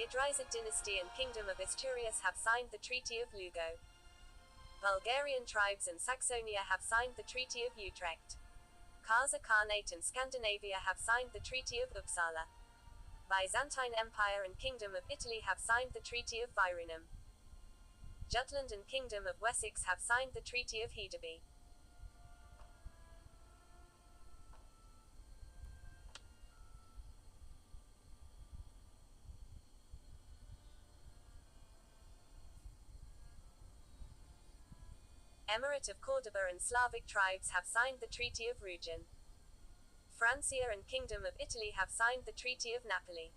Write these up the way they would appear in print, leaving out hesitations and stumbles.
Idrisid dynasty and Kingdom of Asturias have signed the Treaty of Lugo. Bulgarian tribes and Saxonia have signed the Treaty of Utrecht. Kazakh Khanate and Scandinavia have signed the Treaty of Uppsala. Byzantine Empire and Kingdom of Italy have signed the Treaty of Virunum. Jutland and Kingdom of Wessex have signed the Treaty of Hedeby. Emirate of Cordoba and Slavic tribes have signed the Treaty of Rugen. Francia and Kingdom of Italy have signed the Treaty of Napoli.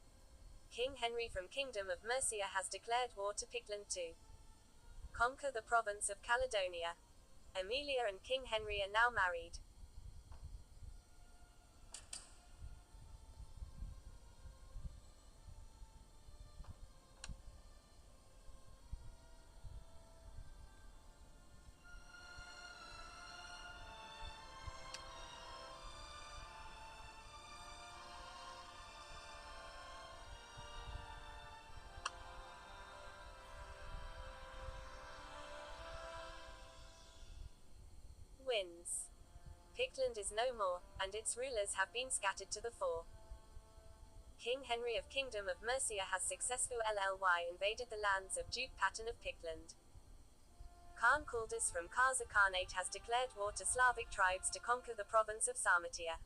King Henry from Kingdom of Mercia has declared war to Pictland to conquer the province of Caledonia. Emilia and King Henry are now married. Wins. Pictland is no more, and its rulers have been scattered to the four. King Henry of Kingdom of Mercia has successfully invaded the lands of Duke Patton of Pictland. Khan Kuldus from Kazakh Khanate has declared war to Slavic tribes to conquer the province of Sarmatia.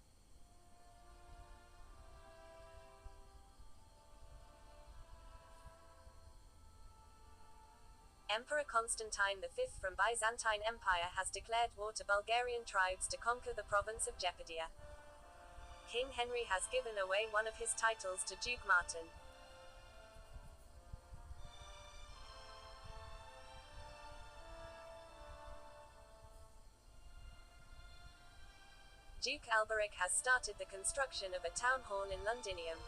Emperor Constantine V from Byzantine Empire has declared war to Bulgarian tribes to conquer the province of Jepidia. King Henry has given away one of his titles to Duke Martin. Duke Alberic has started the construction of a town hall in Londinium.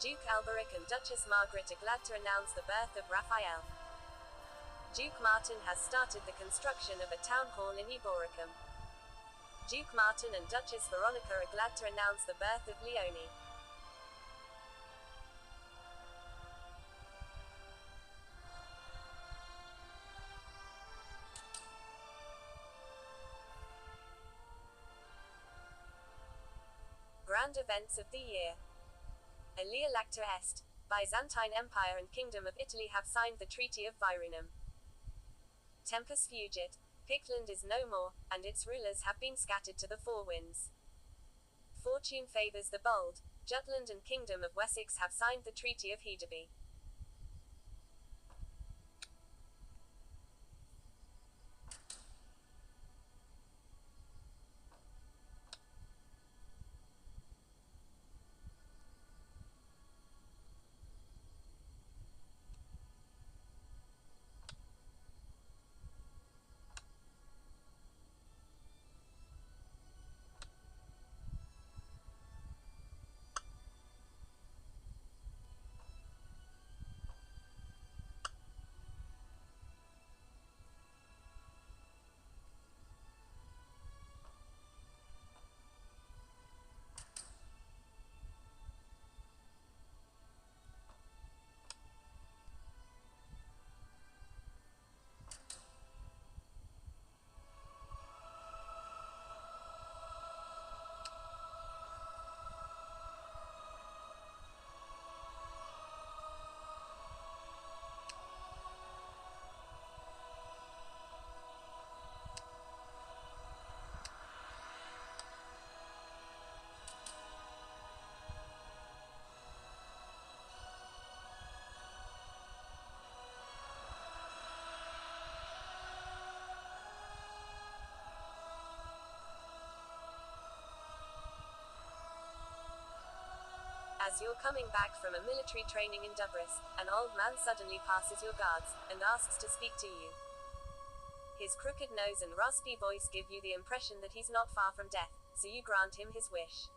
Duke Alberic and Duchess Margaret are glad to announce the birth of Raphael. Duke Martin has started the construction of a town hall in Eboracum. Duke Martin and Duchess Veronica are glad to announce the birth of Leonie. Grand events of the year. Alia Lacta Est. Byzantine Empire and Kingdom of Italy have signed the Treaty of Virunum. Tempus fugit. Pictland is no more, and its rulers have been scattered to the four winds. Fortune favors the bold. Jutland and Kingdom of Wessex have signed the Treaty of Hedeby. As you're coming back from a military training in Dubris, an old man suddenly passes your guards, and asks to speak to you. His crooked nose and raspy voice give you the impression that he's not far from death, so you grant him his wish.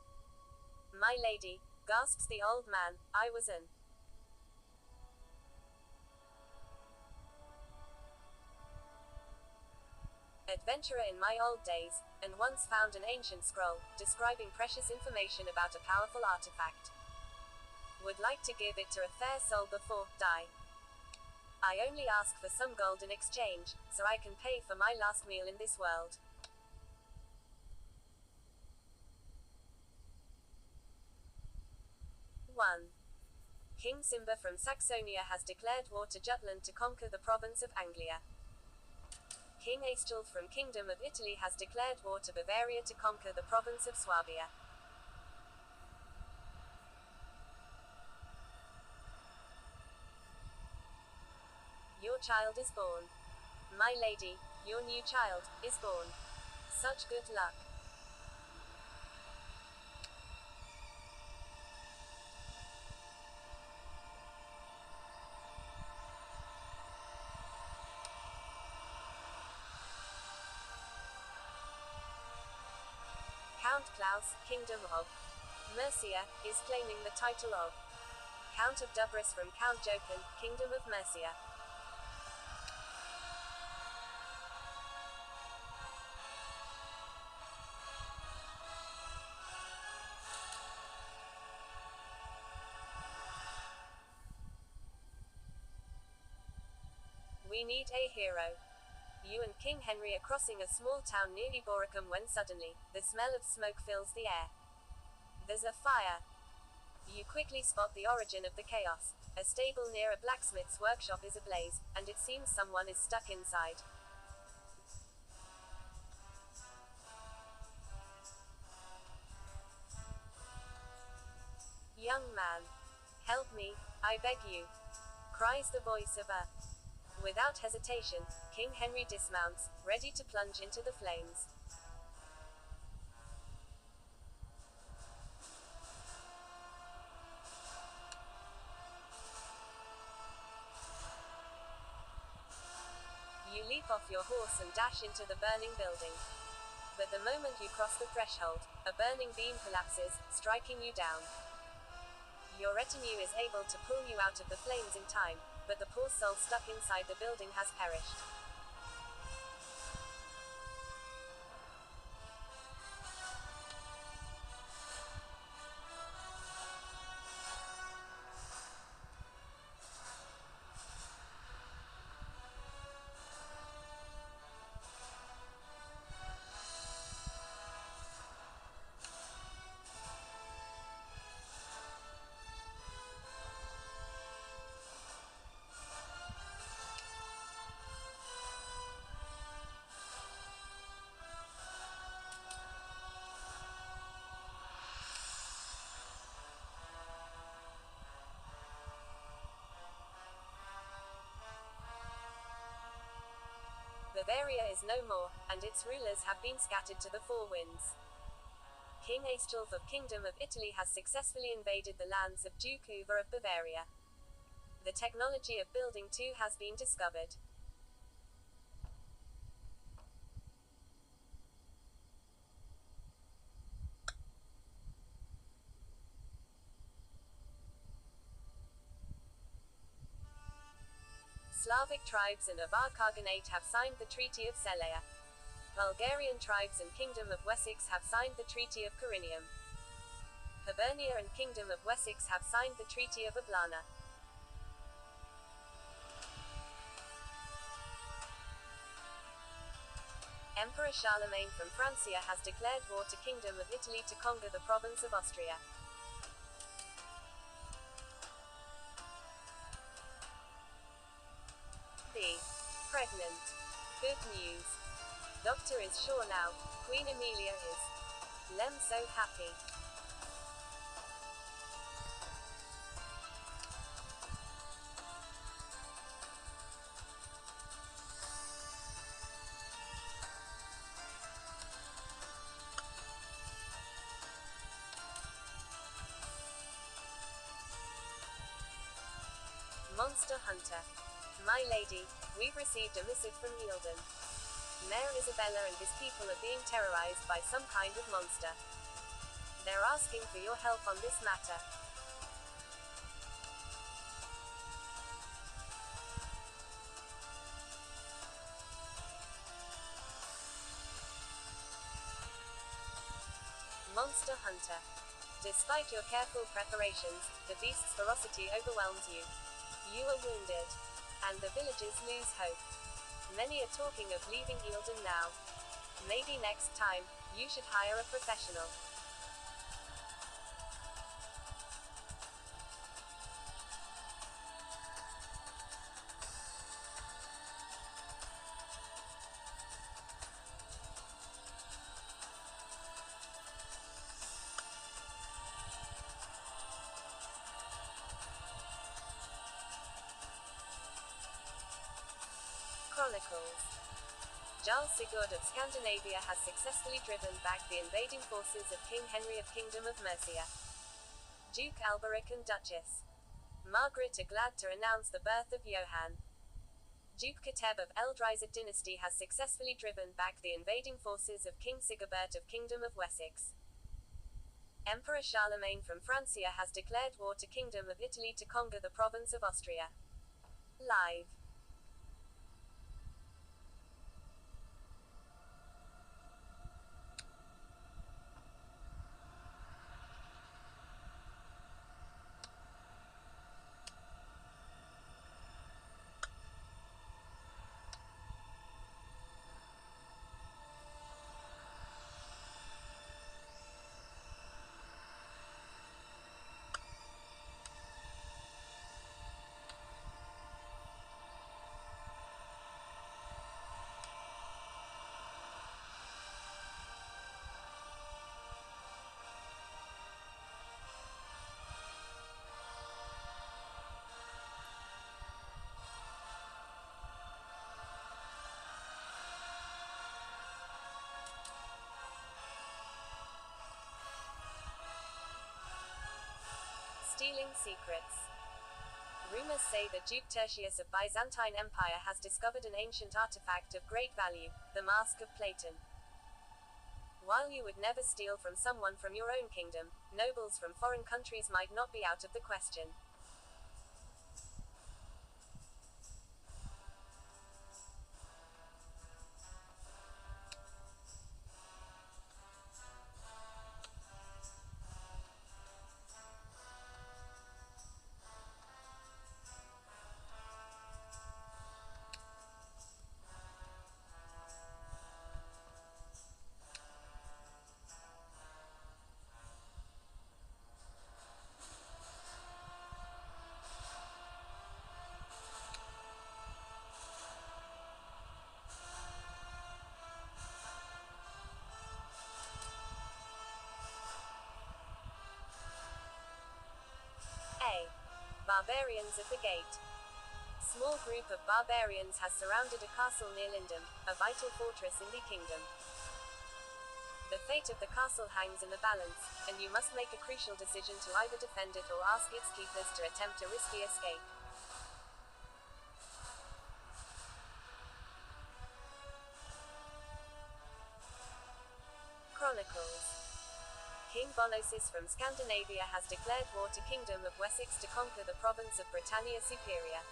My lady, gasps the old man, I was an adventurer in my old days, and once found an ancient scroll, describing precious information about a powerful artifact. Would like to give it to a fair soul before die. I only ask for some gold in exchange, so I can pay for my last meal in this world. One. King Simba from Saxonia has declared war to Jutland to conquer the province of Anglia. King Aistulf from Kingdom of Italy has declared war to Bavaria to conquer the province of Swabia. Your child is born. My lady, your new child is born. Such good luck. Count Klaus, Kingdom of Mercia, is claiming the title of Count of Dubris from Count Jochen, Kingdom of Mercia. We need a hero. You and King Henry are crossing a small town near Eboracum when suddenly, the smell of smoke fills the air. There's a fire. You quickly spot the origin of the chaos. A stable near a blacksmith's workshop is ablaze, and it seems someone is stuck inside. Young man. Help me, I beg you. Cries the voice of a. Without hesitation, King Henry dismounts, ready to plunge into the flames. You leap off your horse and dash into the burning building. But the moment you cross the threshold, a burning beam collapses, striking you down. Your retinue is able to pull you out of the flames in time, but the poor soul stuck inside the building has perished. Bavaria is no more, and its rulers have been scattered to the four winds. King Aistulf of Kingdom of Italy has successfully invaded the lands of Duke Uva of Bavaria. The technology of building too has been discovered. Slavic tribes and Avar Khaganate have signed the Treaty of Selea. Bulgarian tribes and Kingdom of Wessex have signed the Treaty of Corinium. Hibernia and Kingdom of Wessex have signed the Treaty of Ablana. Emperor Charlemagne from Francia has declared war to Kingdom of Italy to conquer the province of Austria. B. Pregnant. Good news. Doctor is sure now, Queen Emilia is. Lem so happy. Monster Hunter. My lady, we've received a missive from Eildon. Mayor Isabella and his people are being terrorized by some kind of monster. They're asking for your help on this matter. Monster Hunter. Despite your careful preparations, the beast's ferocity overwhelms you. You are wounded. And the villagers lose hope. Many are talking of leaving Eildon now. Maybe next time, you should hire a professional. Chronicles. Jarl Sigurd of Scandinavia has successfully driven back the invading forces of King Henry of Kingdom of Mercia. Duke Alberic and Duchess Margaret are glad to announce the birth of Johann. Duke Keteb of Eldreiser dynasty has successfully driven back the invading forces of King Sigibert of Kingdom of Wessex. Emperor Charlemagne from Francia has declared war to Kingdom of Italy to conquer the province of Austria. Live. Stealing secrets. Rumors say that Duke Tertius of Byzantine Empire has discovered an ancient artifact of great value, the Mask of Platon. While you would never steal from someone from your own kingdom, nobles from foreign countries might not be out of the question. A. Barbarians at the gate. Small group of barbarians has surrounded a castle near Lindum, a vital fortress in the kingdom. The fate of the castle hangs in the balance, and you must make a crucial decision to either defend it or ask its keepers to attempt a risky escape. Chronicles. King Bonosis from Scandinavia has declared war to Kingdom of Wessex to conquer the province of Britannia Superior.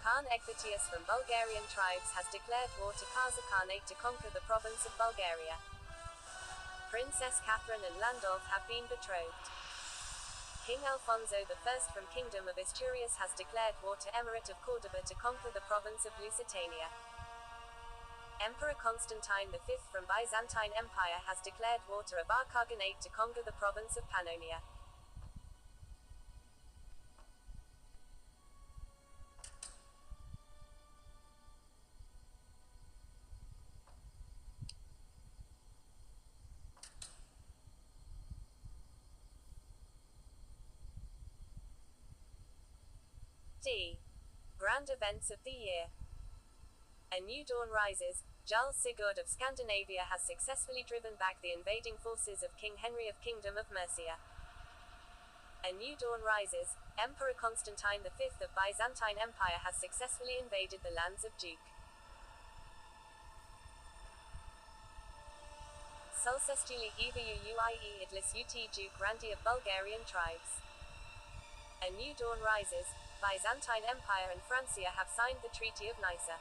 Khan Egbatius from Bulgarian tribes has declared war to Khaza Khanate to conquer the province of Bulgaria. Princess Catherine and Landulf have been betrothed. King Alfonso I from Kingdom of Asturias has declared war to Emirate of Cordoba to conquer the province of Lusitania. Emperor Constantine V from Byzantine Empire has declared war to Avar Khaganate to conquer the province of Pannonia. D. Grand events of the year. A new dawn rises. Jarl Sigurd of Scandinavia has successfully driven back the invading forces of King Henry of Kingdom of Mercia. A new dawn rises. Emperor Constantine V of Byzantine Empire has successfully invaded the lands of Duke Sulcestuli Evu Idlis Ut Duke Randy of Bulgarian tribes. A new dawn rises. Byzantine Empire and Francia have signed the Treaty of Nysa.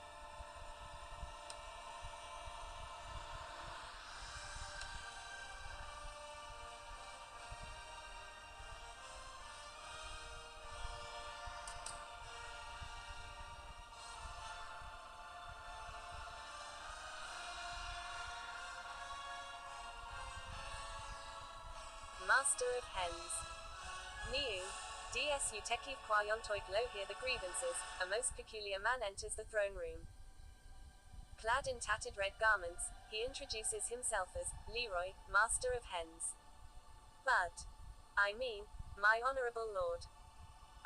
Master of Hens. Niu. Ds Utekiv Kwayontoik Lo hear the grievances, a most peculiar man enters the throne room. Clad in tattered red garments, he introduces himself as Leroy, Master of Hens. But, I mean, my honorable lord.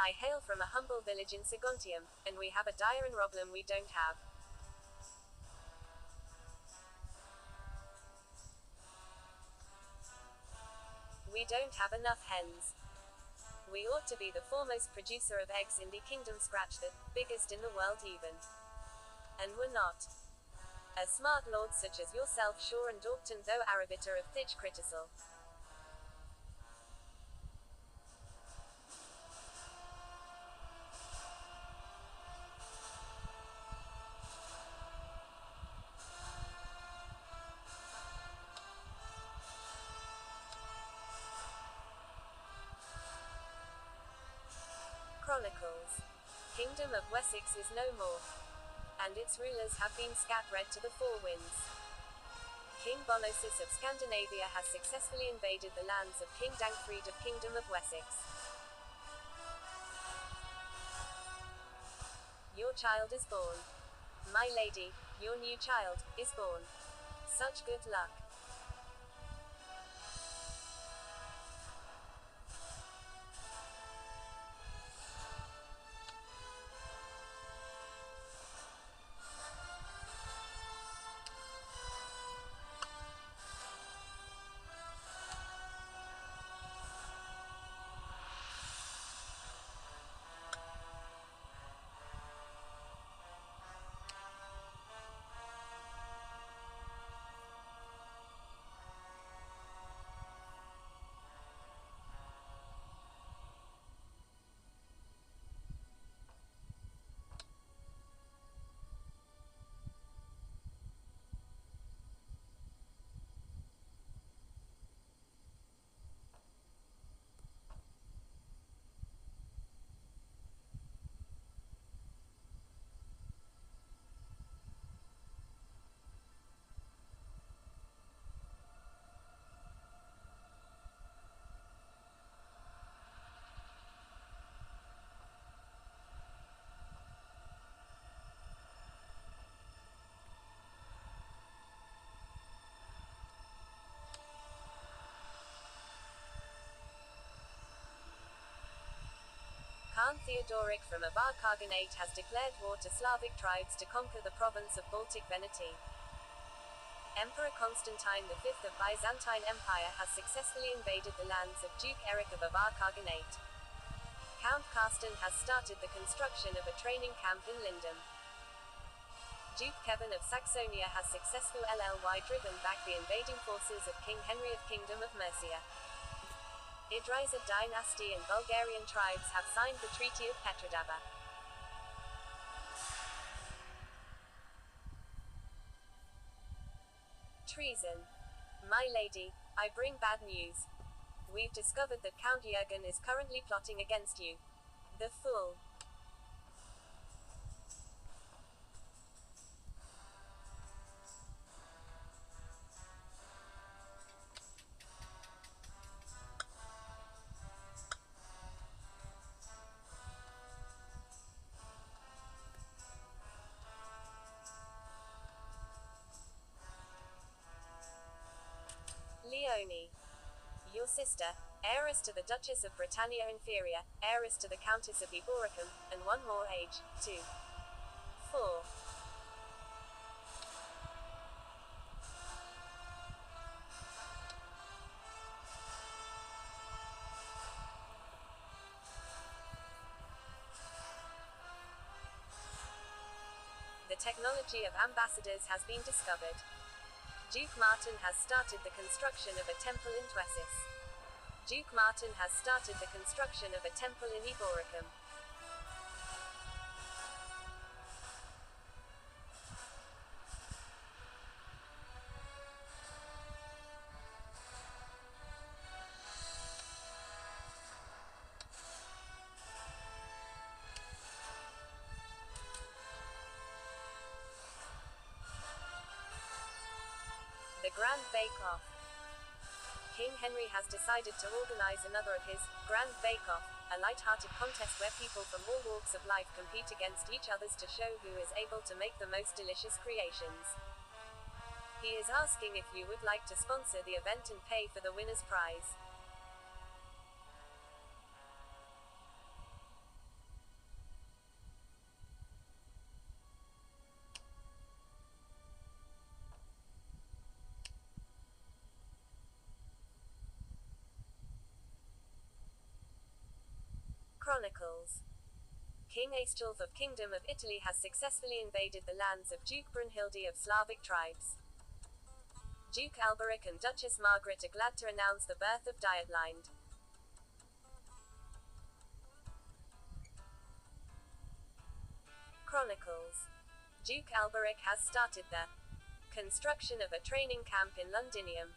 I hail from a humble village in Sigontium, and we have a dire problem we don't have. We don't have enough hens. We ought to be the foremost producer of eggs in the kingdom, scratch that, biggest in the world even. And we're not. A smart lord such as yourself sure and often though arbiter of thich critical. Chronicles. Kingdom of Wessex is no more, and its rulers have been scattered to the four winds. King Bonosis of Scandinavia has successfully invaded the lands of King Dankfried of Kingdom of Wessex. Your child is born. My lady, your new child, is born. Such good luck. Khan Theodoric from Avar Khaganate has declared war to Slavic tribes to conquer the province of Baltic Veneti. Emperor Constantine V of Byzantine Empire has successfully invaded the lands of Duke Eric of Avar Khaganate. Count Karsten has started the construction of a training camp in Lindum. Duke Kevin of Saxonia has successfully driven back the invading forces of King Henry of Kingdom of Mercia. Idrisa dynasty and Bulgarian tribes have signed the Treaty of Petrodava. Treason. My lady, I bring bad news. We've discovered that Count Jürgen is currently plotting against you. The fool. Leonie. Your sister, heiress to the Duchess of Britannia Inferior, heiress to the Countess of Eboracum, and one more age, 2. 4. The technology of ambassadors has been discovered. Duke Martin has started the construction of a temple in Dwessis. Duke Martin has started the construction of a temple in Eboracum. The Grand Bake-Off. King Henry has decided to organize another of his Grand Bake Off, a light-hearted contest where people from all walks of life compete against each other to show who is able to make the most delicious creations. He is asking if you would like to sponsor the event and pay for the winner's prize. Chronicles. King Aistulf of Kingdom of Italy has successfully invaded the lands of Duke Brunhilde of Slavic tribes. Duke Alberic and Duchess Margaret are glad to announce the birth of Dietlind. Chronicles. Duke Alberic has started the construction of a training camp in Londinium.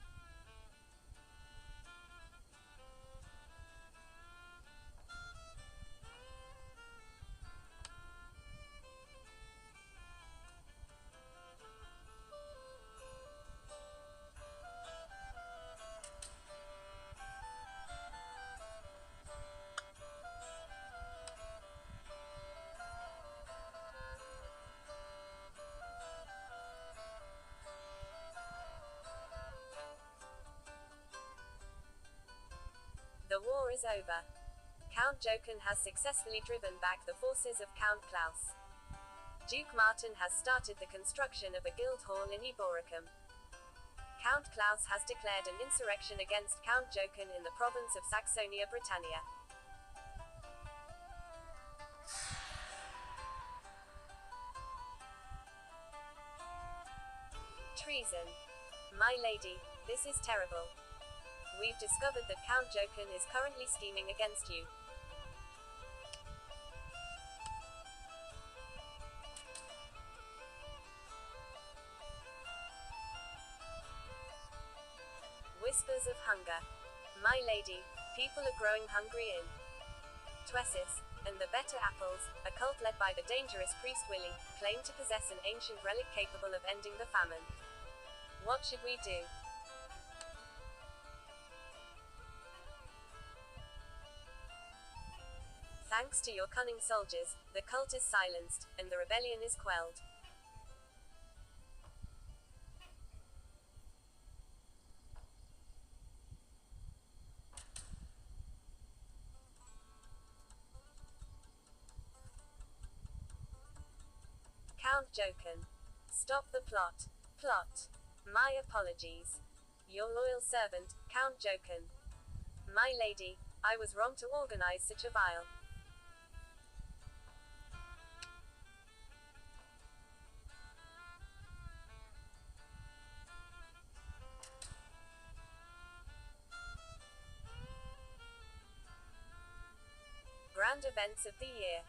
The war is over. Count Jochen has successfully driven back the forces of Count Klaus. Duke Martin has started the construction of a guild hall in Eboracum. Count Klaus has declared an insurrection against Count Jochen in the province of Saxonia Britannia. Treason. My lady, this is terrible. We've discovered that Count Jochen is currently scheming against you. Whispers of hunger. My lady, people are growing hungry in Tuesis, and the Better Apples, a cult led by the dangerous priest Willie, claim to possess an ancient relic capable of ending the famine. What should we do? Thanks to your cunning soldiers, the cult is silenced, and the rebellion is quelled. Count Jochen. Stop the plot. Plot. My apologies. Your loyal servant, Count Jochen. My lady, I was wrong to organize such a vile grand events of the year.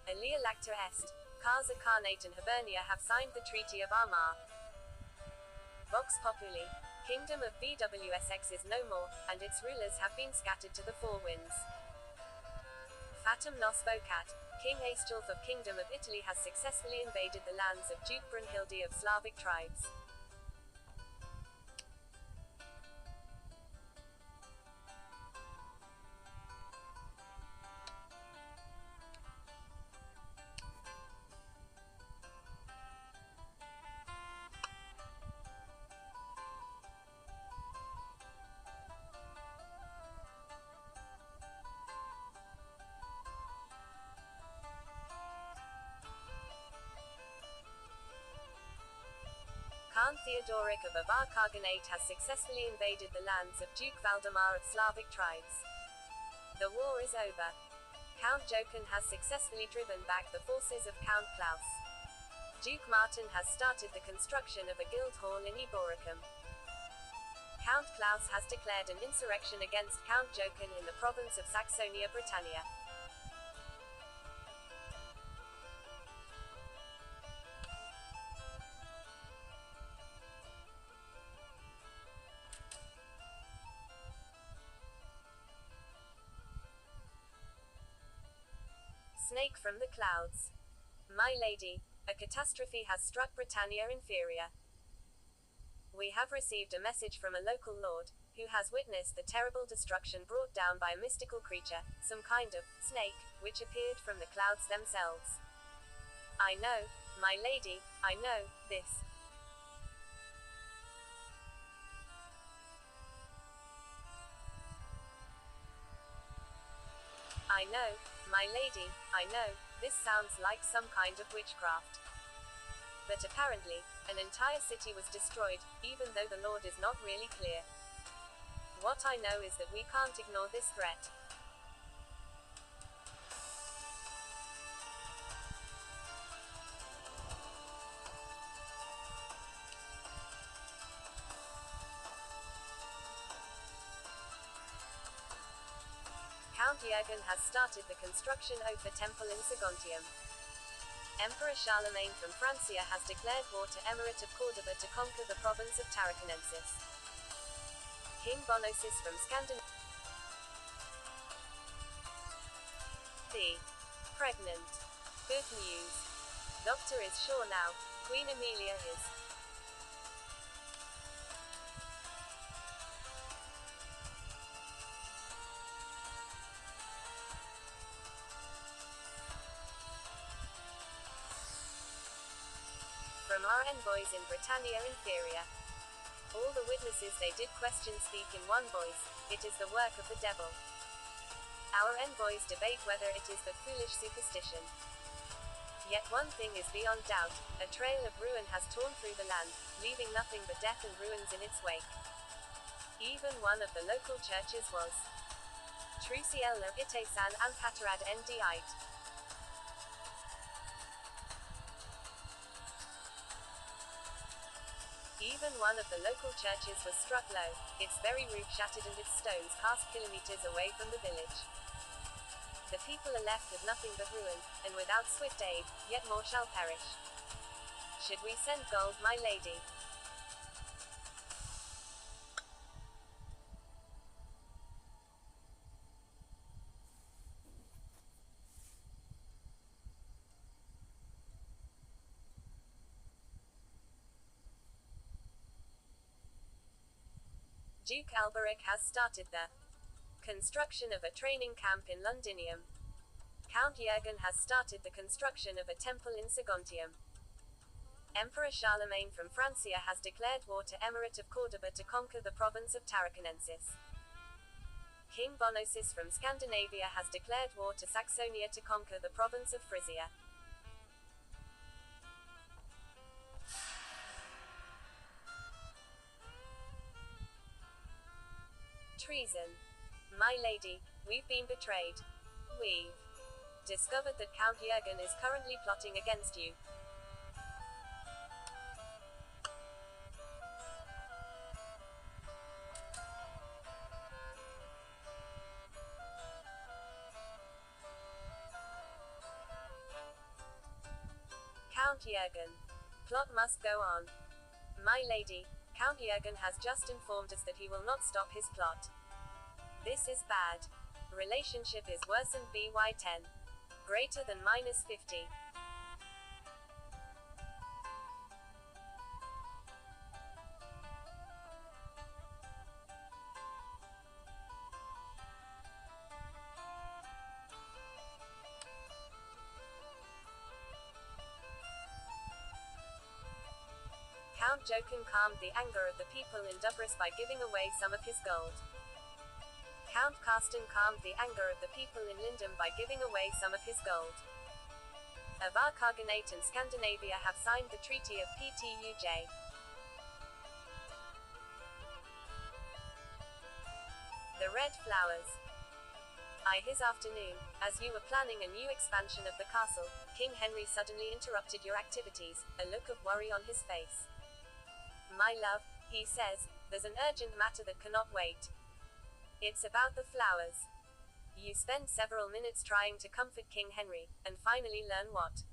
Alia Lacta Est. Casa Carnate and Hibernia have signed the Treaty of Armagh. Vox Populi. Kingdom of BWSX is no more, and its rulers have been scattered to the four winds. Fatum nos vocat. King Aistulf of Kingdom of Italy has successfully invaded the lands of Duke Brunhilde of Slavic tribes. Khan Theodoric of Avar Khaganate has successfully invaded the lands of Duke Valdemar of Slavic tribes. The war is over. Count Jochen has successfully driven back the forces of Count Klaus. Duke Martin has started the construction of a guild hall in Eboracum. Count Klaus has declared an insurrection against Count Jochen in the province of Saxonia Britannia. Snake from the clouds. My lady, a catastrophe has struck Britannia Inferior. We have received a message from a local lord, who has witnessed the terrible destruction brought down by a mystical creature, some kind of snake, which appeared from the clouds themselves. I know, my lady, I know this. I know, my lady, I know, this sounds like some kind of witchcraft. But apparently, an entire city was destroyed, even though the Lord is not really clear. What I know is that we can't ignore this threat. Count Jürgen has started the construction of a temple in Saguntium. Emperor Charlemagne from Francia has declared war to Emirate of Cordoba to conquer the province of Tarraconensis. King Bonosis from Scandinavia. Pregnant. Good news. Doctor is sure now. Queen Amelia is. From our envoys in Britannia Inferior. All the witnesses they did question speak in one voice, it is the work of the devil. Our envoys debate whether it is but foolish superstition. Yet one thing is beyond doubt, a trail of ruin has torn through the land, leaving nothing but death and ruins in its wake. Even one of the local churches was Truciel lo Itesan and Paterad Ndiite. Even one of the local churches was struck low, its very roof shattered and its stones cast kilometers away from the village. The people are left with nothing but ruin, and without swift aid, yet more shall perish. Should we send gold, my lady? Duke Alberic has started the construction of a training camp in Londinium. Count Jürgen has started the construction of a temple in Saguntium. Emperor Charlemagne from Francia has declared war to Emirate of Cordoba to conquer the province of Tarraconensis. King Bonosis from Scandinavia has declared war to Saxonia to conquer the province of Frisia. Treason. My lady, we've been betrayed. We've discovered that Count Jürgen is currently plotting against you. Count Jürgen. Plot must go on. My lady, Count Jürgen has just informed us that he will not stop his plot. This is bad. Relationship is worsened by 10. Greater than -50. Count Joachim calmed the anger of the people in Dubris by giving away some of his gold. Count Carsten calmed the anger of the people in Lindum by giving away some of his gold. Avar Khaganate and Scandinavia have signed the Treaty of Ptuj. The Red Flowers. This afternoon, as you were planning a new expansion of the castle, King Henry suddenly interrupted your activities, a look of worry on his face. My love, he says, there's an urgent matter that cannot wait. It's about the flowers. You spend several minutes trying to comfort King Henry, and finally learn what?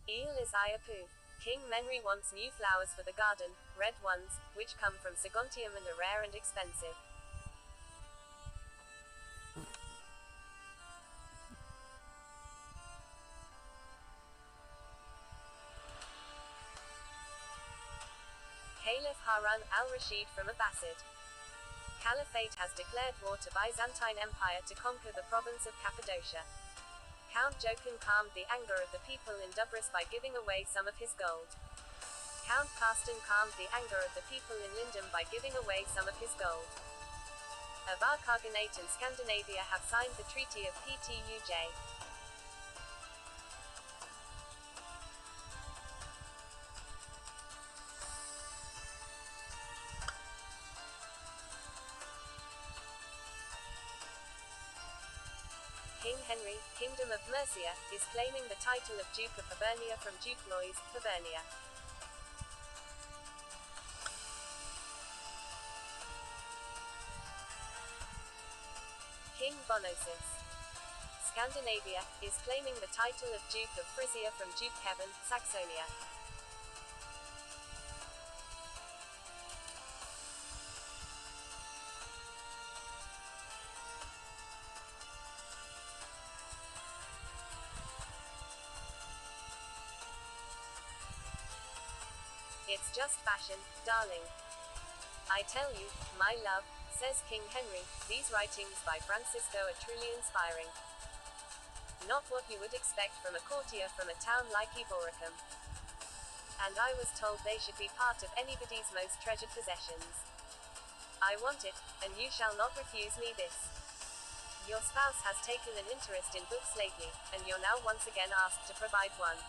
Il is Iapu. King Menry wants new flowers for the garden, red ones, which come from Saguntium and are rare and expensive. Harun al-Rashid from Abbasid Caliphate has declared war to Byzantine Empire to conquer the province of Cappadocia. Count Joachim calmed the anger of the people in Dubris by giving away some of his gold. Count Karsten calmed the anger of the people in Lindum by giving away some of his gold. Avar Khaganate and Scandinavia have signed the Treaty of Ptuj. King Henry, Kingdom of Mercia, is claiming the title of Duke of Hibernia from Duke Lois, Hibernia. King Bonosus, Scandinavia, is claiming the title of Duke of Frisia from Duke Kevin, Saxonia. It's just fashion, darling. I tell you, my love, says King Henry, these writings by Francisco are truly inspiring. Not what you would expect from a courtier from a town like Eboracum. And I was told they should be part of anybody's most treasured possessions. I want it, and you shall not refuse me this. Your spouse has taken an interest in books lately, and you're now once again asked to provide one.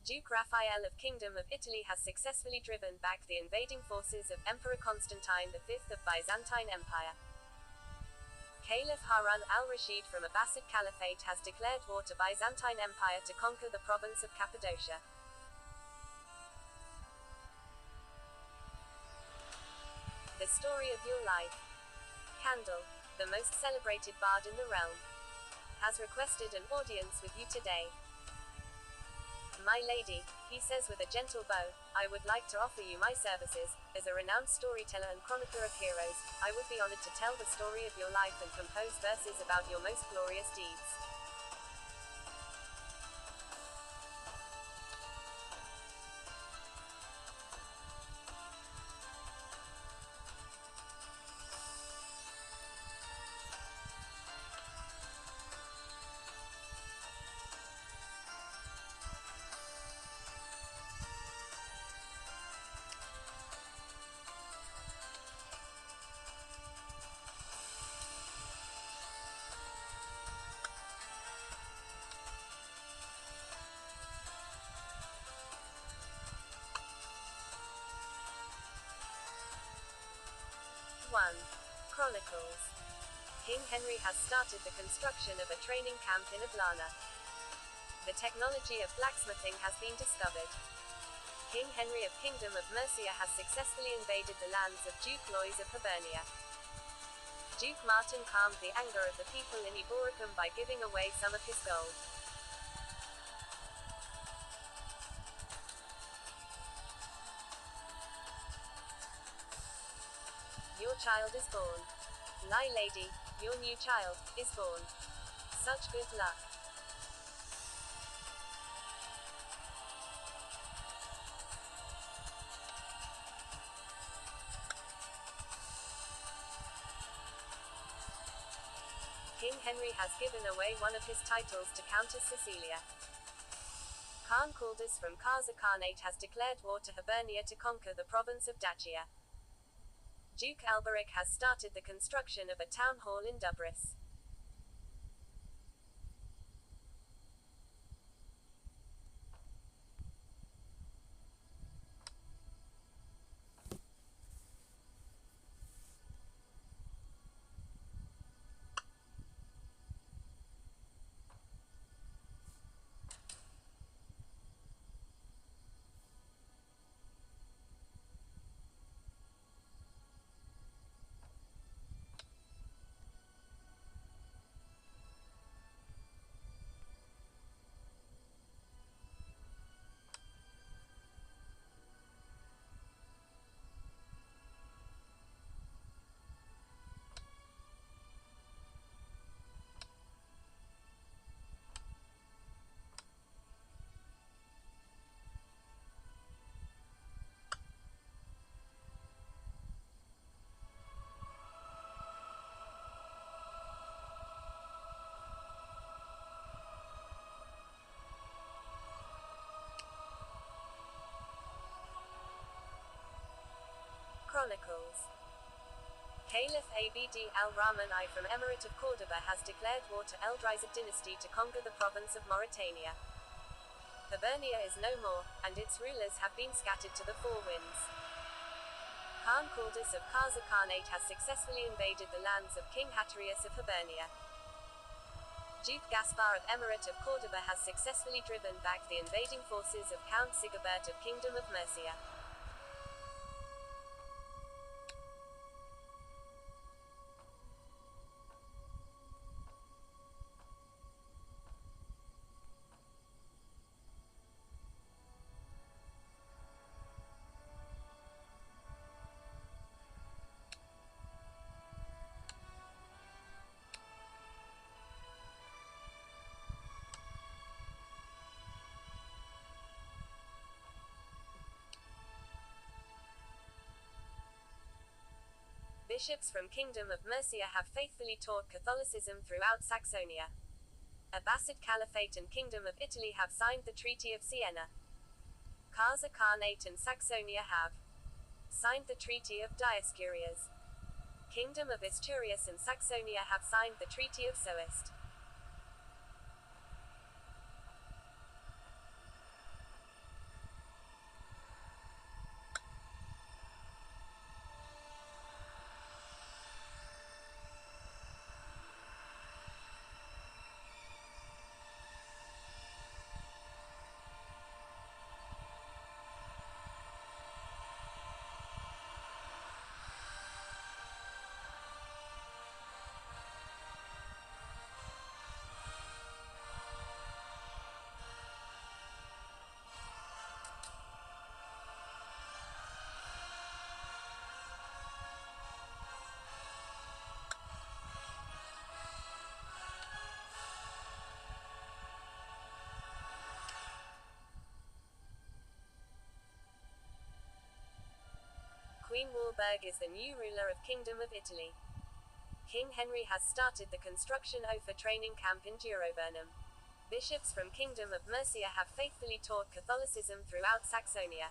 Duke Raphael of Kingdom of Italy has successfully driven back the invading forces of Emperor Constantine V of Byzantine Empire. Caliph Harun al-Rashid from Abbasid Caliphate has declared war to Byzantine Empire to conquer the province of Cappadocia. The story of your life. Candle, the most celebrated bard in the realm, has requested an audience with you today. My lady, he says with a gentle bow, I would like to offer you my services. As a renowned storyteller and chronicler of heroes, I would be honored to tell the story of your life and compose verses about your most glorious deeds. Chronicles. King Henry has started the construction of a training camp in Ablana. The technology of blacksmithing has been discovered. King Henry of Kingdom of Mercia has successfully invaded the lands of Duke Lois of Hibernia. Duke Martin calmed the anger of the people in Eboracum by giving away some of his gold. Your child is born. My lady, your new child, is born. Such good luck. King Henry has given away one of his titles to Countess Cecilia. Khan Kaldus from Khaza Khanate has declared war to Hibernia to conquer the province of Dacia. Duke Alberic has started the construction of a town hall in Dubris. Chronicles. Caliph Abd al-Rahman I from Emirate of Cordoba has declared war to Eldrized dynasty to conquer the province of Mauritania. Hibernia is no more, and its rulers have been scattered to the four winds. Khan Kaldus of Khaza Khanate has successfully invaded the lands of King Hattorius of Hibernia. Duke Gaspar of Emirate of Cordoba has successfully driven back the invading forces of Count Sigibert of Kingdom of Mercia. Bishops from Kingdom of Mercia have faithfully taught Catholicism throughout Saxonia. Abbasid Caliphate and Kingdom of Italy have signed the Treaty of Siena. Khaza Khanate and Saxonia have signed the Treaty of Dioscurias. Kingdom of Asturias and Saxonia have signed the Treaty of Soest. Queen Walburg is the new ruler of Kingdom of Italy. King Henry has started the construction of a training camp in Duroburnum. Bishops from Kingdom of Mercia have faithfully taught Catholicism throughout Saxonia.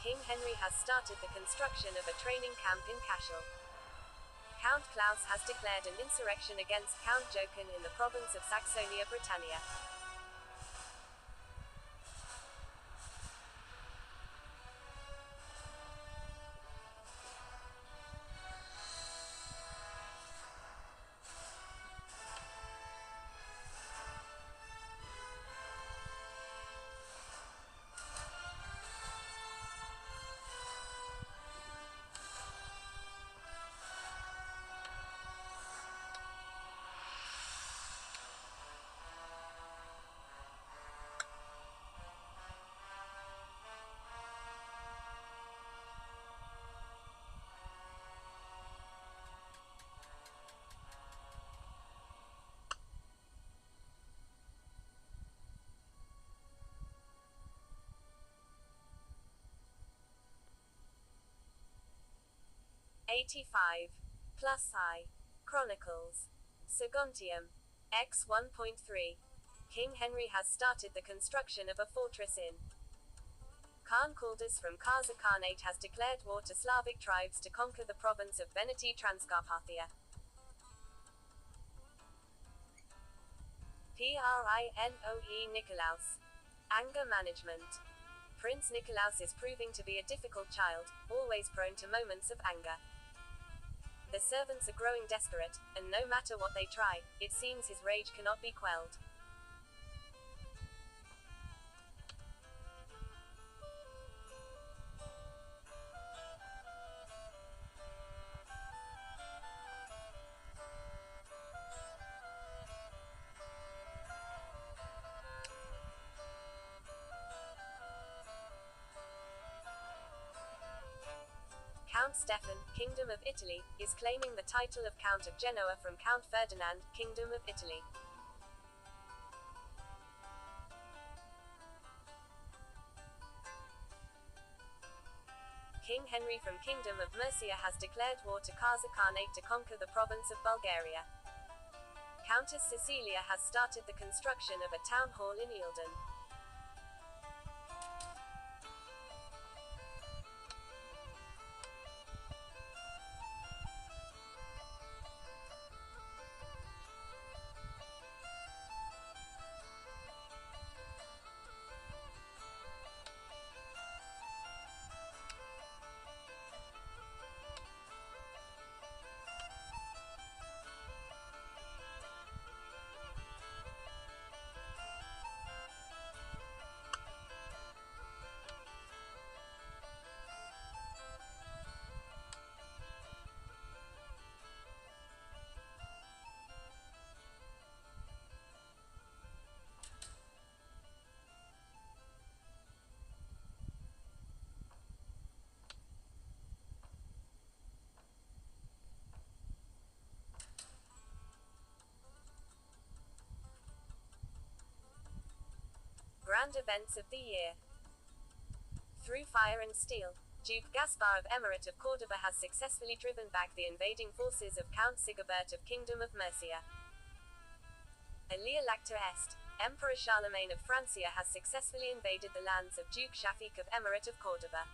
King Henry has started the construction of a training camp in Cashel. Count Klaus has declared an insurrection against Count Jochen in the province of Saxonia Britannia. '85 plus I. Chronicles. Saguntium. X 1.3. King Henry has started the construction of a fortress in Khan Kaldus from Khaza Khanate has declared war to Slavic tribes to conquer the province of Veneti Transcarpathia. Prinoe Nikolaus. Anger management. Prince Nikolaus is proving to be a difficult child, always prone to moments of anger. The servants are growing desperate, and no matter what they try, it seems his rage cannot be quelled. Stefan, Kingdom of Italy, is claiming the title of Count of Genoa from Count Ferdinand, Kingdom of Italy. King Henry from Kingdom of Mercia has declared war to Kazakh Khanate to conquer the province of Bulgaria. Countess Cecilia has started the construction of a town hall in Eildon. Grand events of the year. Through fire and steel, Duke Gaspar of Emirate of Córdoba has successfully driven back the invading forces of Count Sigibert of Kingdom of Mercia. Alia Lacta Est, Emperor Charlemagne of Francia has successfully invaded the lands of Duke Shafiq of Emirate of Córdoba.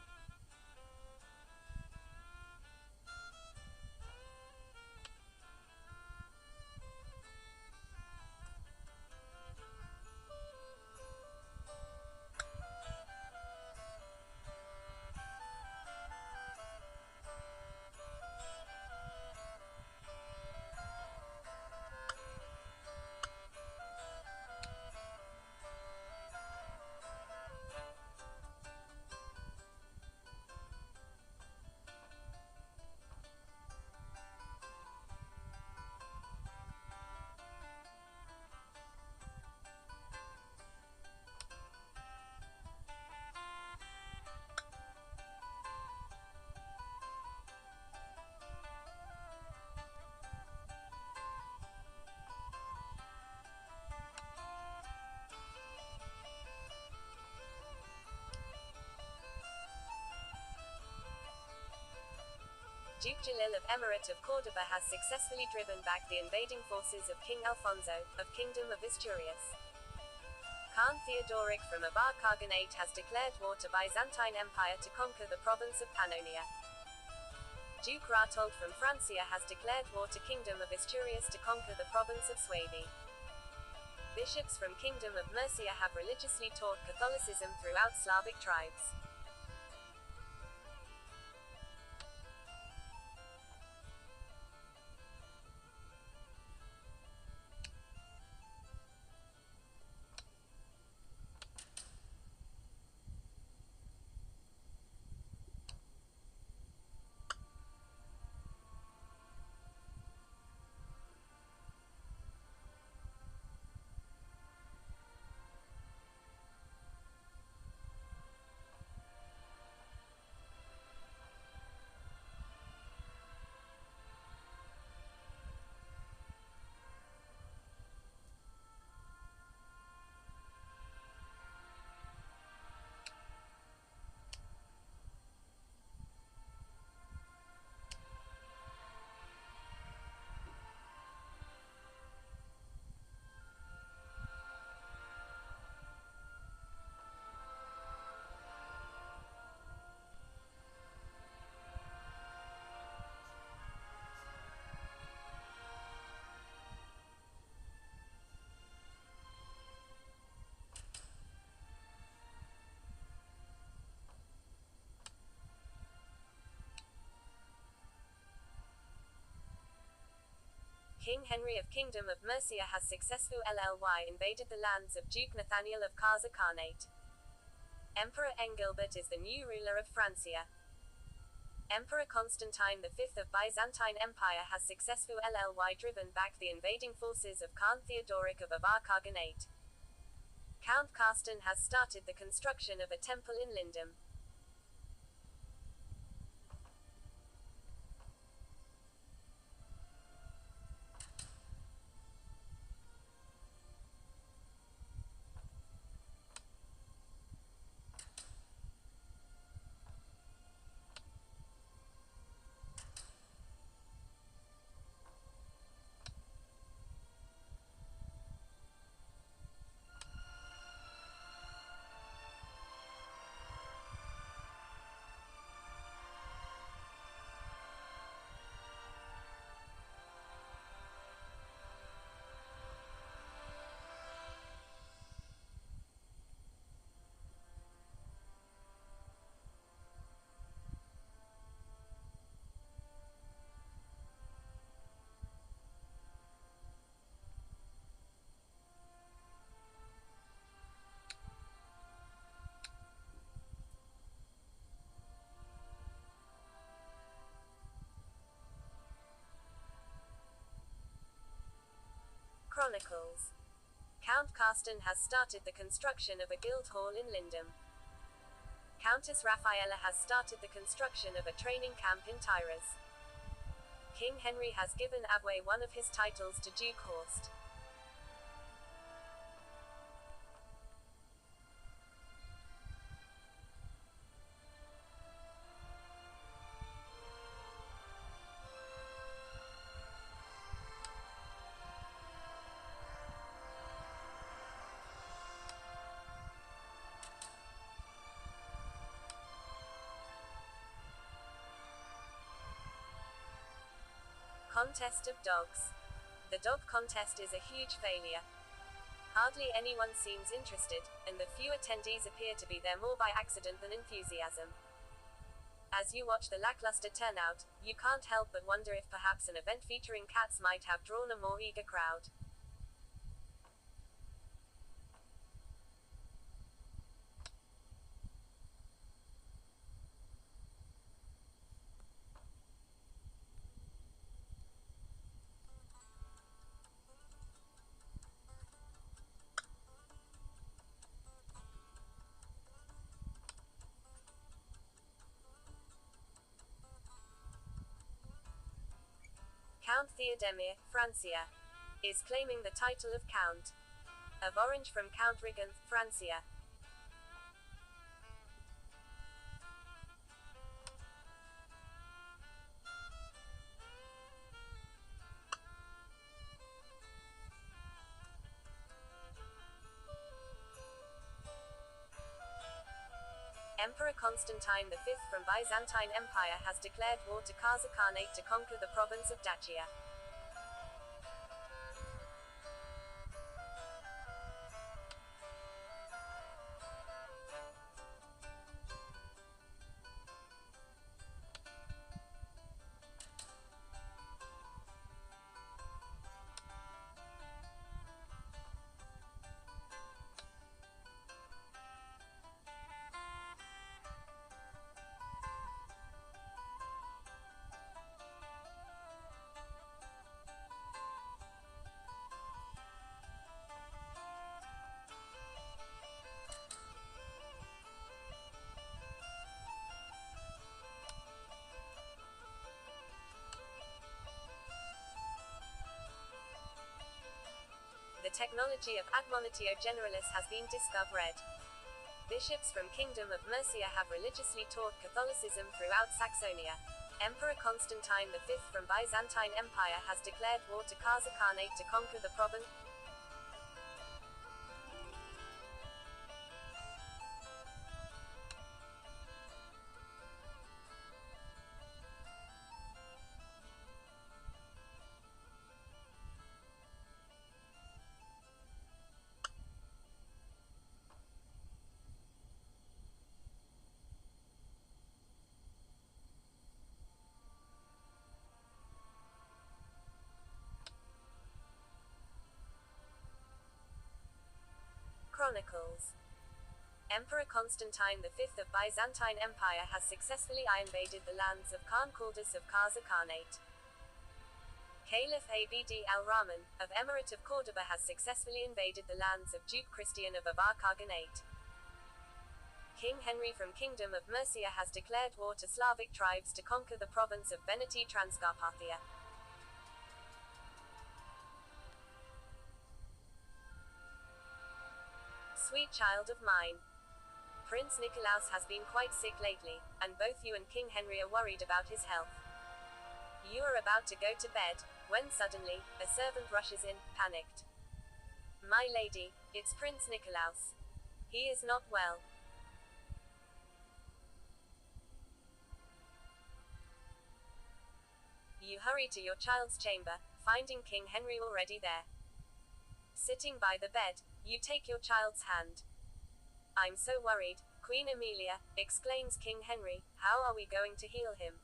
Duke Jalil of Emirate of Córdoba has successfully driven back the invading forces of King Alfonso, of Kingdom of Asturias. Khan Theodoric from Avar Khaganate has declared war to Byzantine Empire to conquer the province of Pannonia. Duke Ratold from Francia has declared war to Kingdom of Asturias to conquer the province of Suabia. Bishops from Kingdom of Mercia have religiously taught Catholicism throughout Slavic tribes. King Henry of Kingdom of Mercia has successfully invaded the lands of Duke Nathaniel of Kazakh Khanate. Emperor Engilbert is the new ruler of Francia. Emperor Constantine V of Byzantine Empire has successfully driven back the invading forces of Khan Theodoric of Avar Khaganate. Count Karsten has started the construction of a temple in Lindum. Chronicles. Count Carsten has started the construction of a guild hall in Lindum. Countess Raffaella has started the construction of a training camp in Tyres. King Henry has given away one of his titles to Duke Horst. Contest of Dogs. The dog contest is a huge failure. Hardly anyone seems interested, and the few attendees appear to be there more by accident than enthusiasm. As you watch the lackluster turnout, you can't help but wonder if perhaps an event featuring cats might have drawn a more eager crowd. Count Theodemir, Francia, is claiming the title of Count of Orange from Count Rigan, Francia. Emperor Constantine V from Byzantine Empire has declared war to Khaza Khanate to conquer the province of Dacia. The technology of Admonitio Generalis has been discovered. Bishops from Kingdom of Mercia have religiously taught Catholicism throughout Saxonia. Emperor Constantine V from Byzantine Empire has declared war to Khaza Khanate to conquer the province. Chronicles. Emperor Constantine V of Byzantine Empire has successfully invaded the lands of Khan Kaldus of Khaza Khanate. Caliph Abd al-Rahman, of Emirate of Cordoba has successfully invaded the lands of Duke Christian of Avar Khaganate. King Henry from Kingdom of Mercia has declared war to Slavic tribes to conquer the province of Veneti Transcarpathia. Sweet child of mine. Prince Nikolaus has been quite sick lately, and both you and King Henry are worried about his health. You are about to go to bed, when suddenly, a servant rushes in, panicked. My lady, it's Prince Nikolaus. He is not well. You hurry to your child's chamber, finding King Henry already there. Sitting by the bed, you take your child's hand. I'm so worried, Queen Amelia, exclaims King Henry, how are we going to heal him?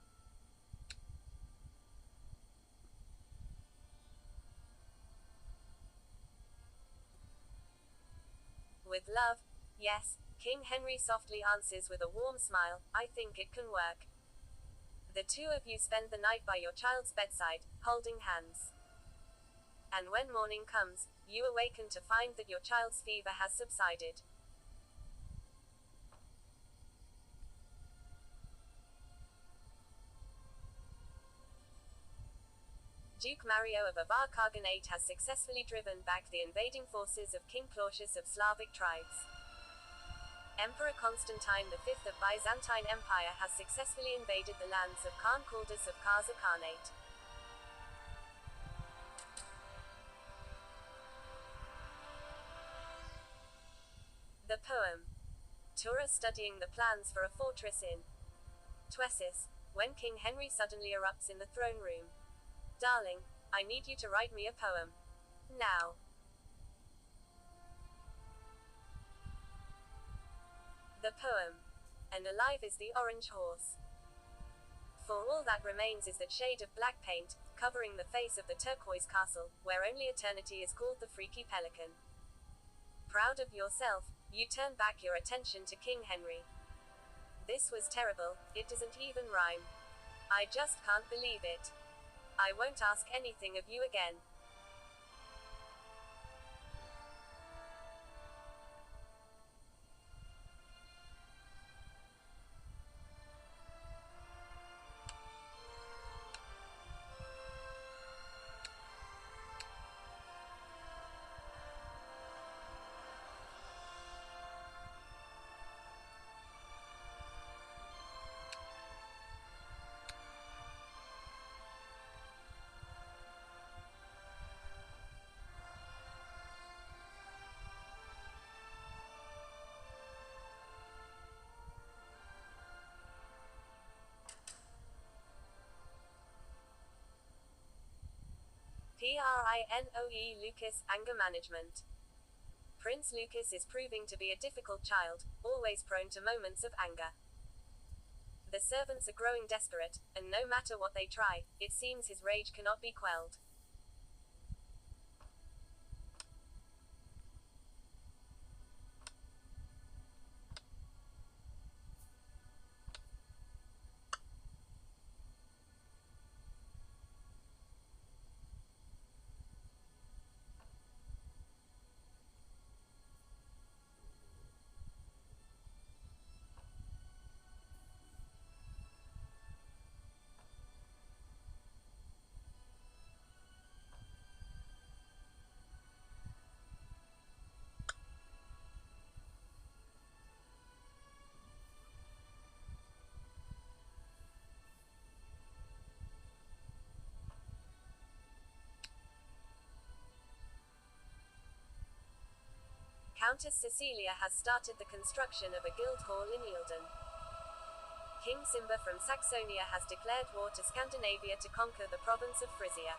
With love, yes, King Henry softly answers with a warm smile, I think it can work. The two of you spend the night by your child's bedside, holding hands. And when morning comes, you awaken to find that your child's fever has subsided. Duke Mario of Avar Khaganate has successfully driven back the invading forces of King Claudius of Slavic tribes. Emperor Constantine V of Byzantine Empire has successfully invaded the lands of Khan Khaldas of Khaza Khanate. The poem. Tura studying the plans for a fortress in Tuesis, when King Henry suddenly erupts in the throne room. Darling, I need you to write me a poem. Now. The poem. And alive is the orange horse. For all that remains is that shade of black paint, covering the face of the turquoise castle, where only eternity is called the freaky pelican. Proud of yourself, you turn back your attention to King Henry. This was terrible, it doesn't even rhyme. I just can't believe it. I won't ask anything of you again. Prinoe Lucas, anger management. Prince Lucas is proving to be a difficult child, always prone to moments of anger. The servants are growing desperate, and no matter what they try, it seems his rage cannot be quelled. Countess Cecilia has started the construction of a guild hall in Eildon. King Simba from Saxonia has declared war to Scandinavia to conquer the province of Frisia.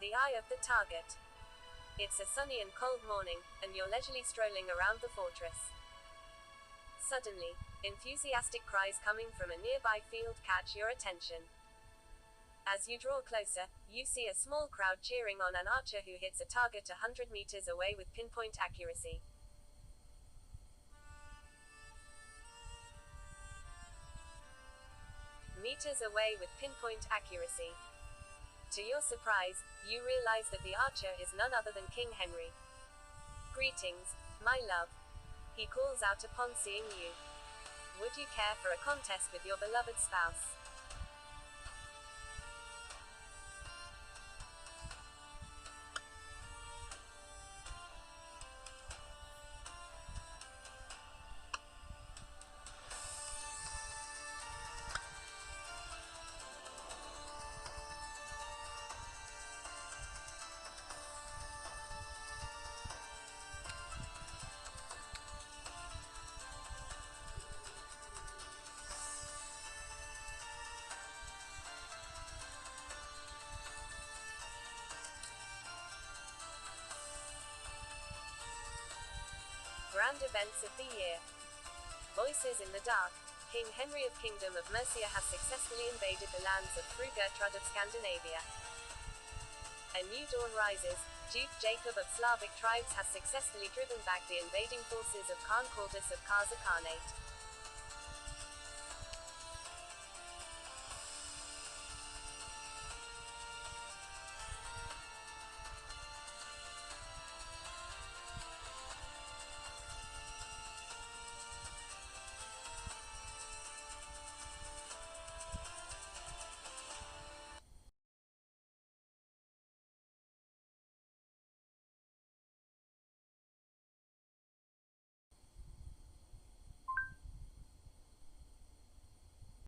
The eye of the target. It's a sunny and cold morning, and you're leisurely strolling around the fortress. Suddenly, enthusiastic cries coming from a nearby field catch your attention. As you draw closer, you see a small crowd cheering on an archer who hits a target 100 meters away with pinpoint accuracy. Meters away with pinpoint accuracy. To your surprise, you realize that the archer is none other than King Henry. Greetings, my love. He calls out upon seeing you. Would you care for a contest with your beloved spouse? grand events of the year. Voices in the dark. King Henry of Kingdom of Mercia has successfully invaded the lands of Fru Gertrud of Scandinavia. A new dawn rises. Duke Jacob of Slavic tribes has successfully driven back the invading forces of Khan Caldus of Khaza Khanate.